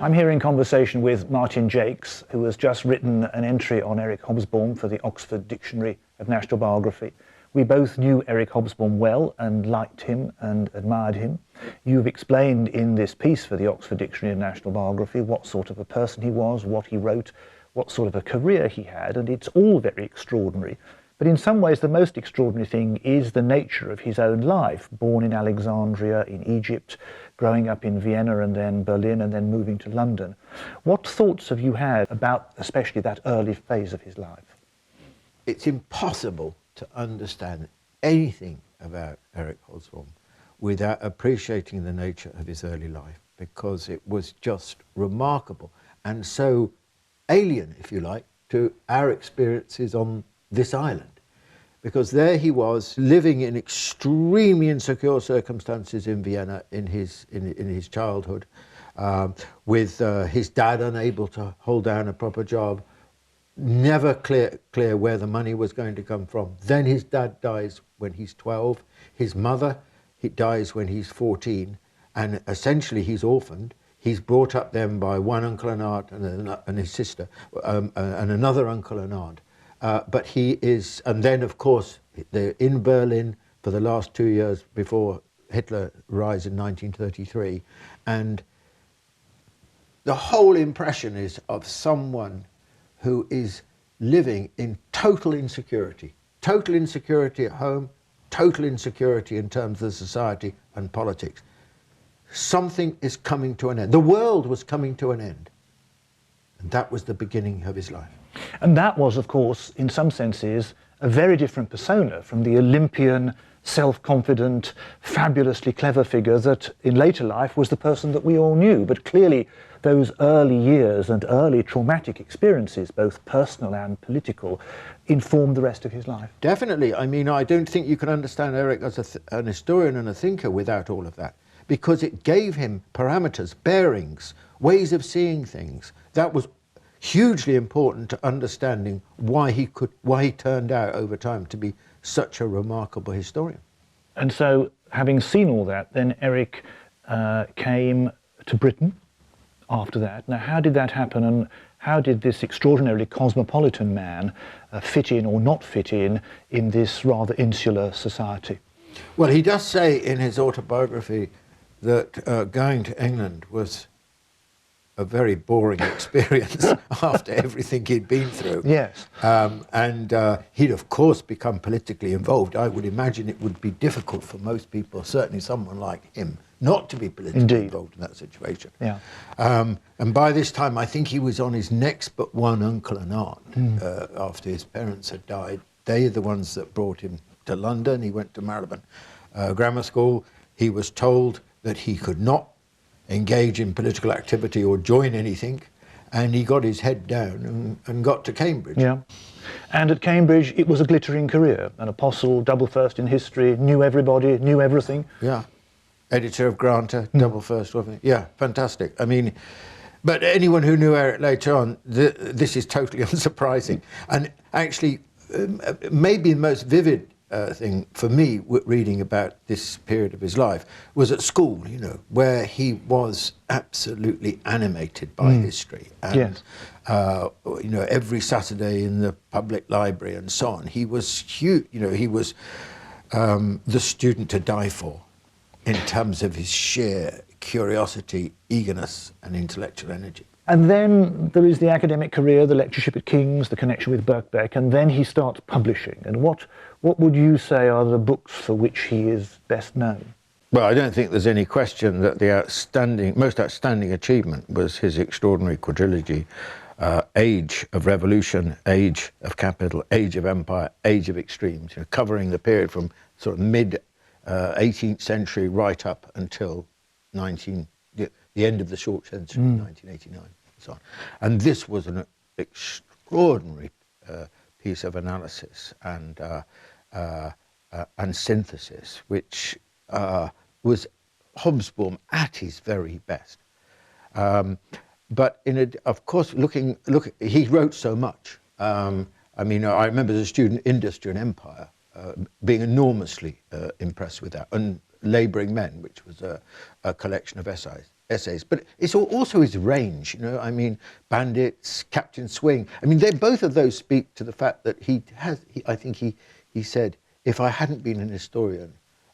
I'm here in conversation with Martin Jacques, who has just written an entry on Eric Hobsbawm for the Oxford Dictionary of National Biography. We both knew Eric Hobsbawm well and liked him and admired him. You've explained in this piece for the Oxford Dictionary of National Biography what sort of a person he was, what he wrote, what sort of a career he had, and it's all very extraordinary. But in some ways, the most extraordinary thing is the nature of his own life. Born in Alexandria, in Egypt, growing up in Vienna and then Berlin and then moving to London. What thoughts have you had about especially that early phase of his life? It's impossible to understand anything about Eric Hobsbawm without appreciating the nature of his early life, because it was just remarkable and so alien, if you like, to our experiences on this island, because there he was living in extremely insecure circumstances in Vienna in his childhood, with his dad unable to hold down a proper job, never clear where the money was going to come from. Then his dad dies when he's 12, his mother dies when he's 14, and essentially he's orphaned. He's brought up then by one uncle and aunt and his sister, and another uncle and aunt. But he is, and then of course, they're in Berlin for the last 2 years before Hitler rise in 1933. And the whole impression is of someone who is living in total insecurity at home, total insecurity in terms of society and politics. Something is coming to an end. The world was coming to an end. And that was the beginning of his life. And that was, of course, in some senses, a very different persona from the Olympian, self-confident, fabulously clever figure that in later life was the person that we all knew. But clearly, those early years and early traumatic experiences, both personal and political, informed the rest of his life. Definitely. I mean, I don't think you can understand Eric as an historian and a thinker without all of that, because it gave him parameters, bearings, ways of seeing things. That was hugely important to understanding why he turned out over time to be such a remarkable historian. And so, having seen all that, then Eric came to Britain after that. Now, how did that happen, and how did this extraordinarily cosmopolitan man fit in or not fit in this rather insular society? Well, he does say in his autobiography that going to England was a very boring experience after everything he'd been through. Yes. And he'd of course become politically involved. I would imagine it would be difficult for most people, certainly someone like him, not to be politically involved in that situation. Yeah. And by this time, I think he was on his next but one uncle and aunt after his parents had died. They are the ones that brought him to London. He went to Marylebone Grammar School. He was told that he could not engage in political activity or join anything, and he got his head down and got to Cambridge. Yeah. And at Cambridge, it was a glittering career. An apostle, double first in history, knew everybody, knew everything. Yeah. Editor of Granta, double first, wasn't he? Yeah, fantastic. I mean, but anyone who knew Eric later on, this is totally unsurprising. And actually, maybe the most vivid thing for me reading about this period of his life was at school, you know, where he was absolutely animated by history. And, yes. You know, every Saturday in the public library and so on, he was huge. You know, he was the student to die for in terms of his sheer curiosity, eagerness, and intellectual energy. And then there is the academic career, the lectureship at King's, the connection with Birkbeck, and then he starts publishing. And what would you say are the books for which he is best known? Well, I don't think there's any question that the most outstanding achievement was his extraordinary quadrilogy, Age of Revolution, Age of Capital, Age of Empire, Age of Extremes, you know, covering the period from sort of mid-18th century right up until the end of the short century, 1989, and so on. And this was an extraordinary piece of analysis and synthesis, which was Hobsbawm at his very best. But of course, he wrote so much. I mean, I remember as a student, Industry and Empire, being enormously impressed with that, and Labouring Men, which was a collection of essays. essays, but it's also his range, you know. I mean, Bandits, Captain Swing. I mean, both of those speak to the fact that I think he said, if I hadn't been an historian,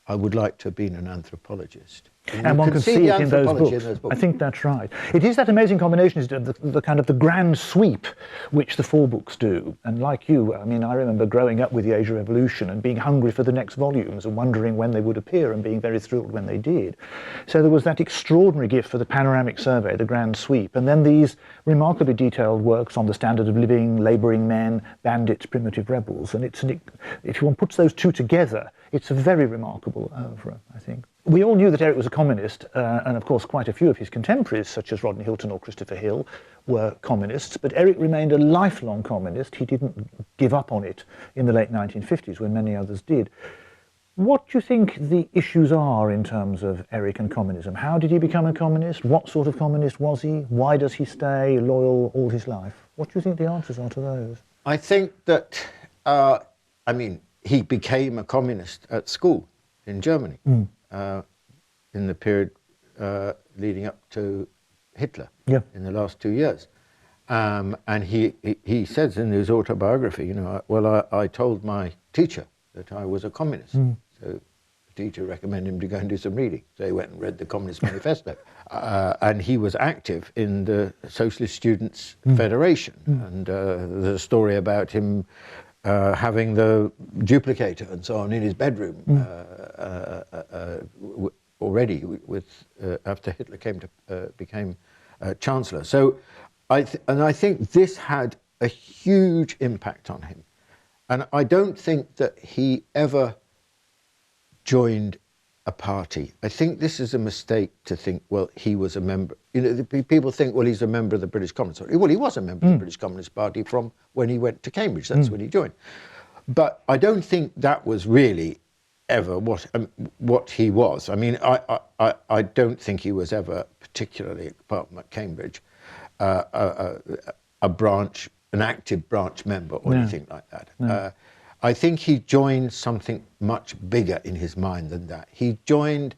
I would like to have been an anthropologist. And one can see it in those books. I think that's right. It is that amazing combination, the kind of the grand sweep which the four books do. And like you, I mean, I remember growing up with the Age of Evolution and being hungry for the next volumes and wondering when they would appear and being very thrilled when they did. So there was that extraordinary gift for the panoramic survey, the grand sweep, and then these remarkably detailed works on the standard of living, labouring men, bandits, primitive rebels. And if one puts those two together, it's a very remarkable oeuvre, I think. We all knew that Eric was a communist, and of course quite a few of his contemporaries, such as Rodney Hilton or Christopher Hill, were communists, but Eric remained a lifelong communist. He didn't give up on it in the late 1950s when many others did. What do you think the issues are in terms of Eric and communism? How did he become a communist? What sort of communist was he? Why does he stay loyal all his life? What do you think the answers are to those? I think that, he became a communist at school in Germany. In the period leading up to Hitler, in the last 2 years. And he says in his autobiography, you know, I told my teacher that I was a communist. So the teacher recommended him to go and do some reading. So he went and read the Communist Manifesto. And he was active in the Socialist Students' Federation. And there's a story about him having the duplicator and so on in his bedroom already after Hitler became Chancellor. So I think this had a huge impact on him. And I don't think that he ever joined a party. I think this is a mistake to think, well, he was a member. You know, people think, well, he's a member of the British Communist Party. Well, he was a member of the British Communist Party from when he went to Cambridge. That's when he joined. But I don't think that was really ever what he was. I mean, I don't think he was ever, particularly apart from at Cambridge, an active branch member or anything like that. No. I think he joined something much bigger in his mind than that. He joined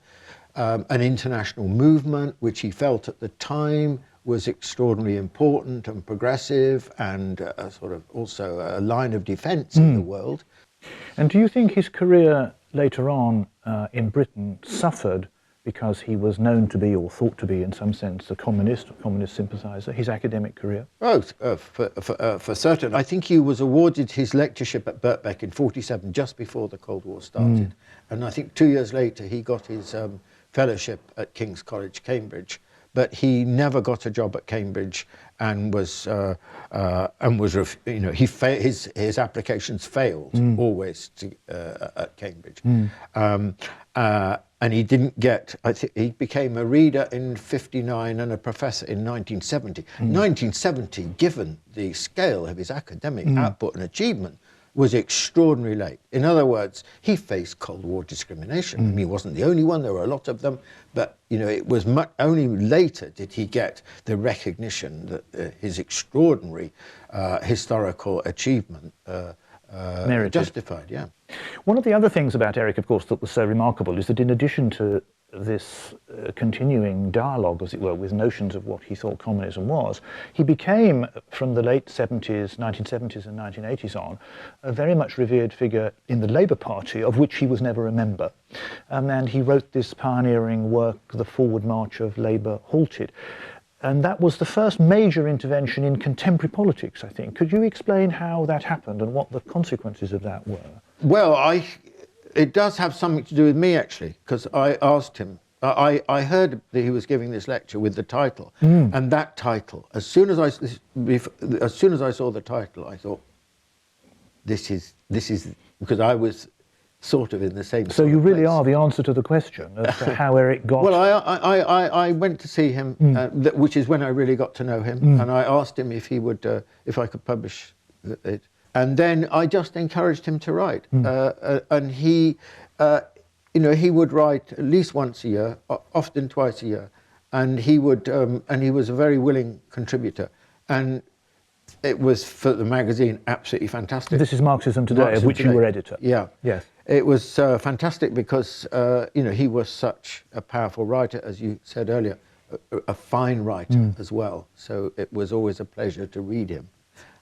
an international movement which he felt at the time was extraordinarily important and progressive and sort of also a line of defence in the world. And do you think his career later on in Britain suffered because he was known to be, or thought to be in some sense, a communist sympathiser, his academic career? Oh, for certain. I think he was awarded his lectureship at Birkbeck in 1947, just before the Cold War started. And I think 2 years later he got his fellowship at King's College, Cambridge. But he never got a job at Cambridge, and his applications failed always at Cambridge. And he didn't get. I think he became a reader in 1959 and a professor in 1970. 1970, given the scale of his academic output and achievement, was extraordinarily late. In other words, he faced Cold War discrimination. I mean, he wasn't the only one, there were a lot of them, but you know, it was only later did he get the recognition that his extraordinary historical achievement justified, yeah. One of the other things about Eric, of course, that was so remarkable is that in addition to this continuing dialogue, as it were, with notions of what he thought communism was, he became, from the late 1970s and 1980s on, a very much revered figure in the Labour Party, of which he was never a member. And he wrote this pioneering work, The Forward March of Labour Halted. And that was the first major intervention in contemporary politics, I think. Could you explain how that happened and what the consequences of that were? Well, it does have something to do with me, actually, because I asked him. I heard that he was giving this lecture with the title, and that title. As soon as I saw the title, I thought, "This is," because I was sort of in the same. So you really are the answer to the question as to how Eric got. Well, I went to see him, which is when I really got to know him, and I asked him if he would, if I could publish it. And then I just encouraged him to write, and he, he would write at least once a year, often twice a year, and he would, and he was a very willing contributor, and it was for the magazine absolutely fantastic. This is Marxism Today, of which you were editor. Yeah, yes, it was fantastic because he was such a powerful writer, as you said earlier, a fine writer as well. So it was always a pleasure to read him.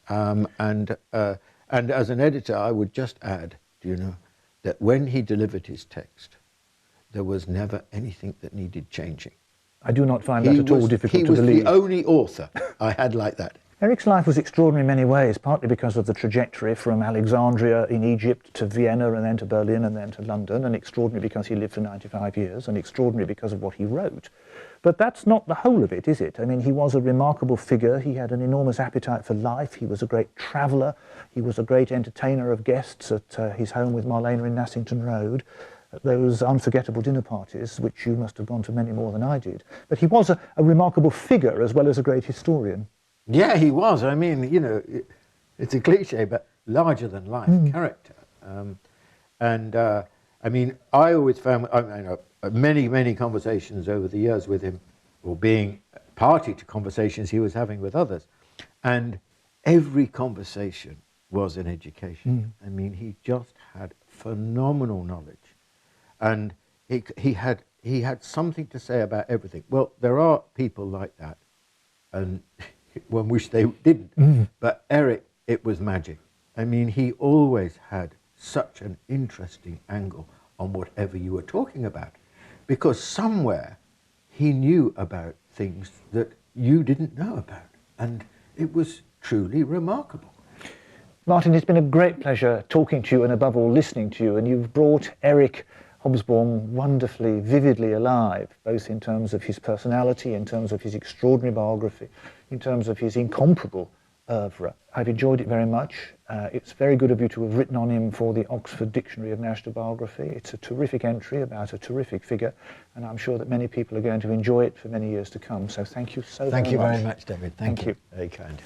And as an editor, I would just add, that when he delivered his text, there was never anything that needed changing. I do not find that at all difficult to believe. He was the only author I had like that. Eric's life was extraordinary in many ways, partly because of the trajectory from Alexandria in Egypt to Vienna and then to Berlin and then to London, and extraordinary because he lived for 95 years, and extraordinary because of what he wrote. But that's not the whole of it, is it? I mean, he was a remarkable figure. He had an enormous appetite for life. He was a great traveller. He was a great entertainer of guests at his home with Marlena in Nassington Road, at those unforgettable dinner parties, which you must have gone to many more than I did. But he was a remarkable figure as well as a great historian. Yeah, he was. I mean, it's a cliche, but larger than life character. I mean, I always found many conversations over the years with him, or being party to conversations he was having with others, and every conversation was an education. I mean, he just had phenomenal knowledge, and he had something to say about everything. Well, there are people like that, and one wish they didn't. But Eric, it was magic. I mean, he always had such an interesting angle on whatever you were talking about, because somewhere he knew about things that you didn't know about, and it was truly remarkable. Martin, it's been a great pleasure talking to you and above all listening to you, and you've brought Eric Hobsbawm wonderfully, vividly alive, both in terms of his personality, in terms of his extraordinary biography, in terms of his incomparable oeuvre. I've enjoyed it very much. It's very good of you to have written on him for the Oxford Dictionary of National Biography. It's a terrific entry about a terrific figure, and I'm sure that many people are going to enjoy it for many years to come. So thank you so very much. Thank you very much, David. Thank you. you. Very kind.